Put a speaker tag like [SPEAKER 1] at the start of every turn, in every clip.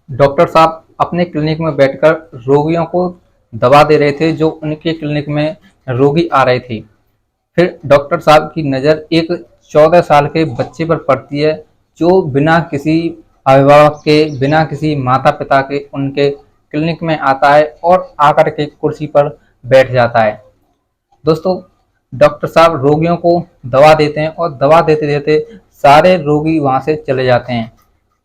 [SPEAKER 1] Doctor साहब अपने clinic में बैठकर रोगियों को दवा दे रहे थे जो उनके क्लिनिक में रोगी आ रहे थे। फिर डॉक्टर साहब की नज़र एक 14 साल के बच्चे पर पड़ती है जो बिना किसी अभिभावक के, बिना किसी माता पिता के उनके क्लिनिक में आता है और आकर के कुर्सी पर बैठ जाता है। दोस्तों, डॉक्टर साहब रोगियों को दवा देते हैं और दवा देते देते सारे रोगी वहाँ से चले जाते हैं।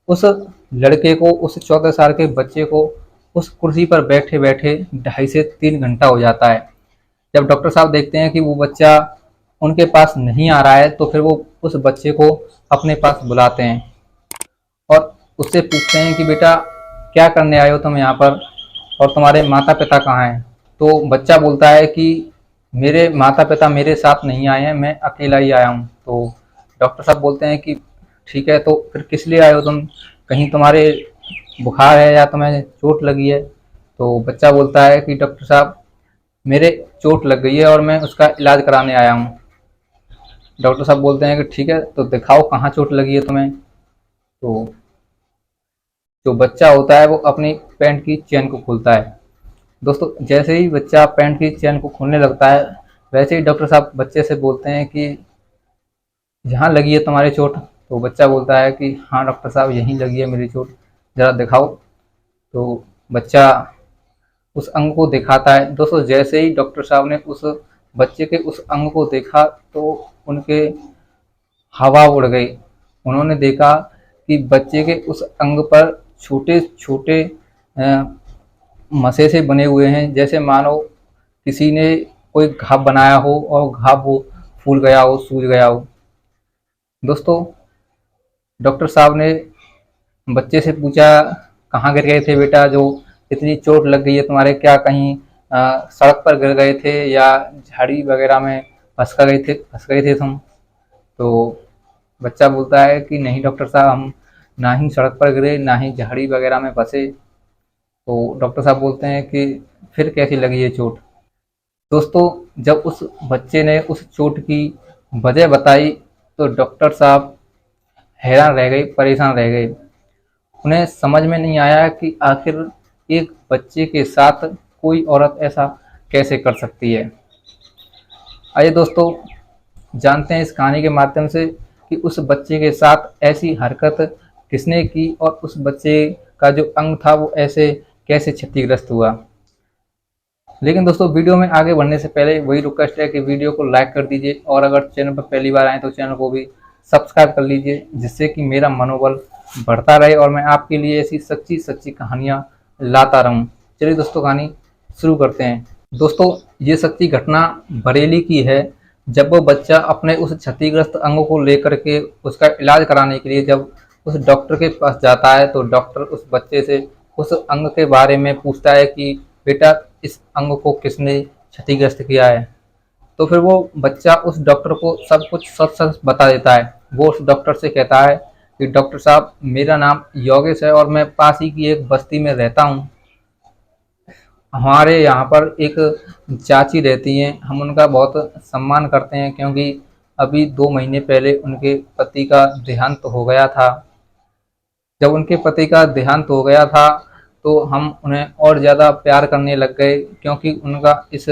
[SPEAKER 1] उस लड़के को, उस 14 साल के बच्चे को उस कुर्सी पर बैठे बैठे 2.5 से 3 घंटा हो जाता है। जब डॉक्टर साहब देखते हैं कि वो बच्चा उनके पास नहीं आ रहा है तो फिर वो उस बच्चे को अपने पास बुलाते हैं और उससे पूछते हैं कि बेटा, क्या करने आए हो तुम यहाँ पर और तुम्हारे माता पिता कहाँ हैं। तो बच्चा बोलता है कि मेरे माता पिता मेरे साथ नहीं आए हैं, मैं अकेला ही आया हूँ। तो डॉक्टर साहब बोलते हैं कि ठीक है, तो फिर किस लिए आए हो तुम, कहीं तुम्हारे बुखार है या तुम्हें चोट लगी है। तो बच्चा बोलता है कि डॉक्टर साहब, मेरे चोट लग गई है और मैं उसका इलाज कराने आया हूँ। डॉक्टर साहब बोलते हैं कि ठीक है, तो दिखाओ कहाँ चोट लगी है तुम्हें। तो जो बच्चा होता है वो अपनी पैंट की चेन को खोलता है। दोस्तों, जैसे ही बच्चा पैंट की चेन को खोलने लगता है वैसे ही डॉक्टर साहब बच्चे से बोलते हैं कि यहाँ लगी है तुम्हारी चोट। तो बच्चा बोलता है कि हाँ डॉक्टर साहब, यहीं लगी है मेरी चोट, ज़रा दिखाओ। तो बच्चा उस अंग को दिखाता है। दोस्तों, जैसे ही डॉक्टर साहब ने उस बच्चे के उस अंग को देखा तो उनके हवा उड़ गई। उन्होंने देखा कि बच्चे के उस अंग पर छोटे छोटे मसे से बने हुए हैं, जैसे मानो किसी ने कोई घाव बनाया हो और घाव वो फूल गया हो, सूज गया हो। दोस्तों, डॉक्टर साहब ने बच्चे से पूछा, कहाँ गिर गए थे बेटा, जो इतनी चोट लग गई है तुम्हारे, क्या कहीं सड़क पर गिर गए थे या झाड़ी वगैरह में फंस गए थे तुम। तो बच्चा बोलता है कि नहीं डॉक्टर साहब, हम ना ही सड़क पर गिरे ना ही झाड़ी वगैरह में फंसे। तो डॉक्टर साहब बोलते हैं कि फिर कैसी लगी ये चोट। दोस्तों, जब उस बच्चे ने उस चोट की वजह बताई तो डॉक्टर साहब हैरान रह गए, परेशान रह गए। उन्हें समझ में नहीं आया कि आखिर एक बच्चे के साथ कोई औरत ऐसा कैसे कर सकती है। आइए दोस्तों, जानते हैं इस कहानी के माध्यम से कि उस बच्चे के साथ ऐसी हरकत किसने की और उस बच्चे का जो अंग था वो ऐसे कैसे क्षतिग्रस्त हुआ। लेकिन दोस्तों, वीडियो में आगे बढ़ने से पहले वही रिक्वेस्ट है कि वीडियो को लाइक कर दीजिए और अगर चैनल पर पहली बार आए तो चैनल को भी सब्सक्राइब कर लीजिए, जिससे कि मेरा मनोबल बढ़ता रहे और मैं आपके लिए ऐसी सच्ची सच्ची कहानियाँ लाता रहूँ। चलिए दोस्तों, कहानी शुरू करते हैं। दोस्तों, ये सच्ची घटना बरेली की है। जब वो बच्चा अपने उस क्षतिग्रस्त अंग को लेकर के उसका इलाज कराने के लिए जब उस डॉक्टर के पास जाता है तो डॉक्टर उस बच्चे से उस अंग के बारे में पूछता है कि बेटा, इस अंग को किसने क्षतिग्रस्त किया है। तो फिर वो बच्चा उस डॉक्टर को सब कुछ सच सच बता देता है। वो उस डॉक्टर से कहता है कि डॉक्टर साहब, मेरा नाम योगेश है और मैं पास ही की एक बस्ती में रहता हूँ। हमारे यहाँ पर एक चाची रहती हैं, हम उनका बहुत सम्मान करते हैं क्योंकि अभी 2 महीने पहले उनके पति का देहांत हो गया था। जब उनके पति का देहांत हो गया था तो हम उन्हें और ज़्यादा प्यार करने लग गए क्योंकि उनका इस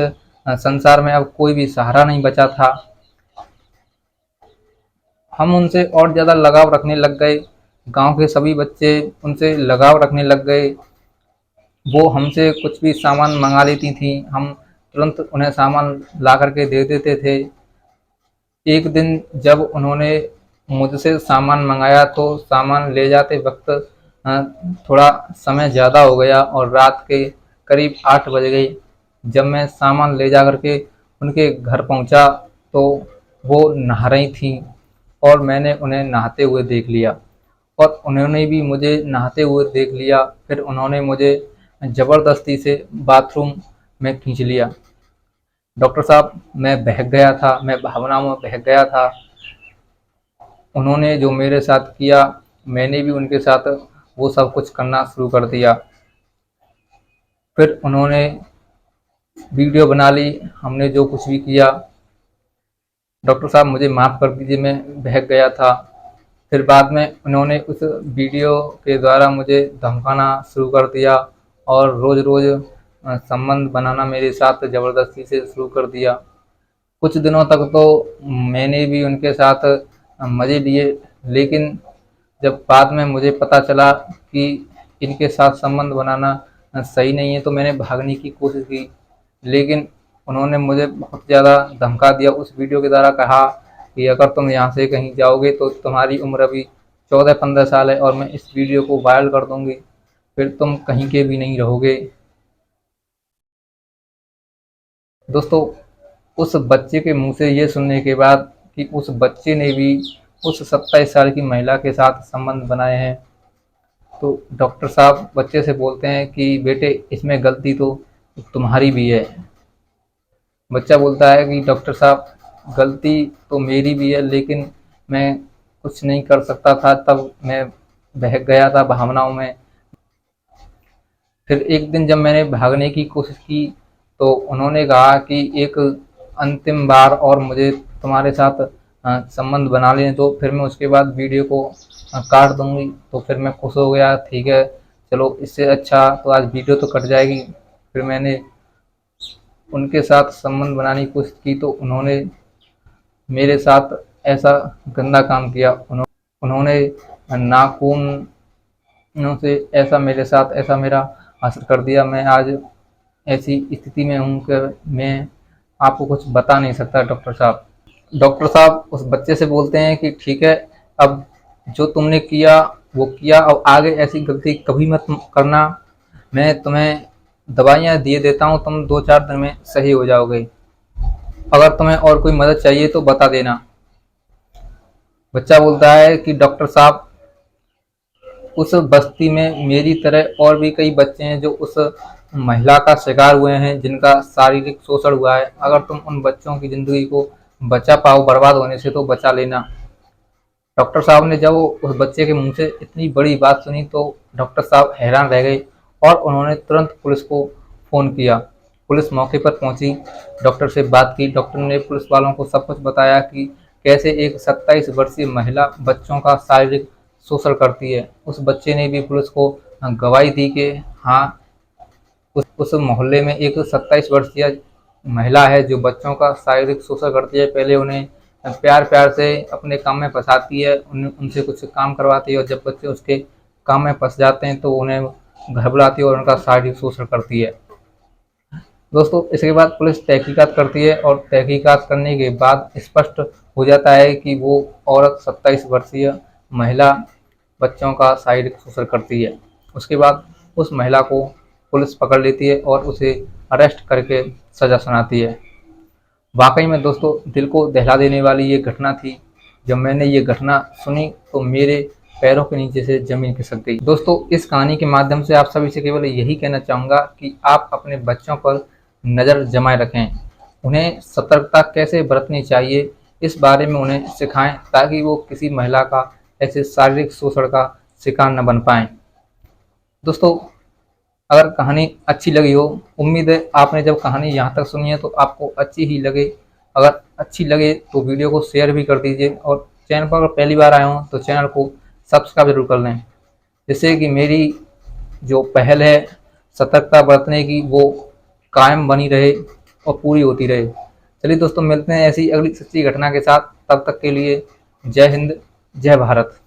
[SPEAKER 1] संसार में अब कोई भी सहारा नहीं बचा था। हम उनसे और ज़्यादा लगाव रखने लग गए। गांव के सभी बच्चे उनसे लगाव रखने लग गए। वो हमसे कुछ भी सामान मंगा लेती थी, हम तुरंत उन्हें सामान ला करके दे देते थे। एक दिन जब उन्होंने मुझसे सामान मंगाया तो सामान ले जाते वक्त थोड़ा समय ज़्यादा हो गया और रात के करीब 8 बज गई। जब मैं सामान ले जा करके उनके घर पहुंचा तो वो नहा रही थीं और मैंने उन्हें नहाते हुए देख लिया और उन्होंने भी मुझे नहाते हुए देख लिया। फिर उन्होंने मुझे ज़बरदस्ती से बाथरूम में खींच लिया। डॉक्टर साहब, मैं बहक गया था, मैं भावनाओं में बहक गया था। उन्होंने जो मेरे साथ किया, मैंने भी उनके साथ वो सब कुछ करना शुरू कर दिया। फिर उन्होंने वीडियो बना ली, हमने जो कुछ भी किया। डॉक्टर साहब, मुझे माफ़ कर दीजिए, मैं बहक गया था। फिर बाद में उन्होंने उस वीडियो के द्वारा मुझे धमकाना शुरू कर दिया और रोज़ रोज़ संबंध बनाना मेरे साथ ज़बरदस्ती से शुरू कर दिया। कुछ दिनों तक तो मैंने भी उनके साथ मज़े लिए, लेकिन जब बाद में मुझे पता चला कि इनके साथ संबंध बनाना सही नहीं है तो मैंने भागने की कोशिश की, लेकिन उन्होंने मुझे बहुत ज़्यादा धमका दिया। उस वीडियो के द्वारा कहा कि अगर तुम यहाँ से कहीं जाओगे तो तुम्हारी उम्र अभी 14-15 साल है और मैं इस वीडियो को वायरल कर दूंगी, फिर तुम कहीं के भी नहीं रहोगे। दोस्तों, उस बच्चे के मुंह से ये सुनने के बाद कि उस बच्चे ने भी उस 27 साल की महिला के साथ संबंध बनाए हैं, तो डॉक्टर साहब बच्चे से बोलते हैं कि बेटे इसमें गलती तो तुम्हारी भी है। बच्चा बोलता है कि डॉक्टर साहब गलती तो मेरी भी है, लेकिन मैं कुछ नहीं कर सकता था, तब मैं बहक गया था भावनाओं में। फिर एक दिन जब मैंने भागने की कोशिश की तो उन्होंने कहा कि एक अंतिम बार और मुझे तुम्हारे साथ संबंध बना लेने दो, फिर मैं उसके बाद वीडियो को काट दूंगी। तो फिर मैं खुश हो गया, ठीक है चलो इससे अच्छा तो आज वीडियो तो कट जाएगी। फिर मैंने उनके साथ संबंध बनाने की कोशिश की तो उन्होंने मेरे साथ ऐसा गंदा काम किया। उन्होंने नाखूनों से ऐसा मेरे साथ ऐसा मेरा असर कर दिया। मैं आज ऐसी स्थिति में हूँ कि मैं आपको कुछ बता नहीं सकता डॉक्टर साहब। डॉक्टर साहब उस बच्चे से बोलते हैं कि ठीक है, अब जो तुमने किया वो किया, अब आगे ऐसी गलती कभी मत करना। मैं तुम्हें दवाइयाँ दिए देता हूँ, तुम 2-4 दिन में सही हो जाओगे। अगर तुम्हें और कोई मदद चाहिए तो बता देना। बच्चा बोलता है कि डॉक्टर साहब उस बस्ती में मेरी तरह और भी कई बच्चे हैं जो उस महिला का शिकार हुए हैं, जिनका शारीरिक शोषण हुआ है। अगर तुम उन बच्चों की ज़िंदगी को बचा पाओ बर्बाद होने से तो बचा लेना। डॉक्टर साहब ने जब उस बच्चे के मुंह से इतनी बड़ी बात सुनी तो डॉक्टर साहब हैरान रह गए और उन्होंने तुरंत पुलिस को फ़ोन किया। पुलिस मौके पर पहुंची, डॉक्टर से बात की। डॉक्टर ने पुलिस वालों को सब कुछ बताया कि कैसे एक 27 वर्षीय महिला बच्चों का शारीरिक शोषण करती है। उस बच्चे ने भी पुलिस को गवाही दी कि हाँ, उस मोहल्ले में एक 27 वर्षीय महिला है जो बच्चों का शारीरिक शोषण करती है। पहले उन्हें प्यार प्यार से अपने काम में फंसाती है, उनसे कुछ काम करवाती है और जब बच्चे उसके काम में फंस जाते हैं तो उन्हें घर बुलाती है और उनका शारीरिक शोषण करती है। दोस्तों, इसके बाद पुलिस तहकीकात करती है और तहकीकात करने के बाद स्पष्ट हो जाता है कि वो औरत 27 वर्षीय महिला बच्चों का शारीरिक शोषण करती है। उसके बाद उस महिला को पुलिस पकड़ लेती है और उसे अरेस्ट करके सज़ा सुनाती है। वाकई में दोस्तों, दिल को दहला देने वाली ये घटना थी। जब मैंने ये घटना सुनी तो मेरे पैरों के नीचे से ज़मीन खिसक गई। दोस्तों, इस कहानी के माध्यम से आप सभी से केवल यही कहना चाहूँगा कि आप अपने बच्चों पर नज़र जमाए रखें। उन्हें सतर्कता कैसे बरतनी चाहिए इस बारे में उन्हें सिखाएं, ताकि वो किसी महिला का ऐसे शारीरिक शोषण का शिकार न बन पाएँ। दोस्तों, अगर कहानी अच्छी लगी हो, उम्मीद है आपने जब कहानी यहाँ तक सुनी है तो आपको अच्छी ही लगे। अगर अच्छी लगे तो वीडियो को शेयर भी कर दीजिए और चैनल पर अगर पहली बार आए हों तो चैनल को सब्सक्राइब जरूर कर लें, जिससे कि मेरी जो पहल है सतर्कता बरतने की वो कायम बनी रहे और पूरी होती रहे। चलिए दोस्तों, मिलते हैं ऐसी अगली सच्ची घटना के साथ। तब तक के लिए जय हिंद, जय भारत।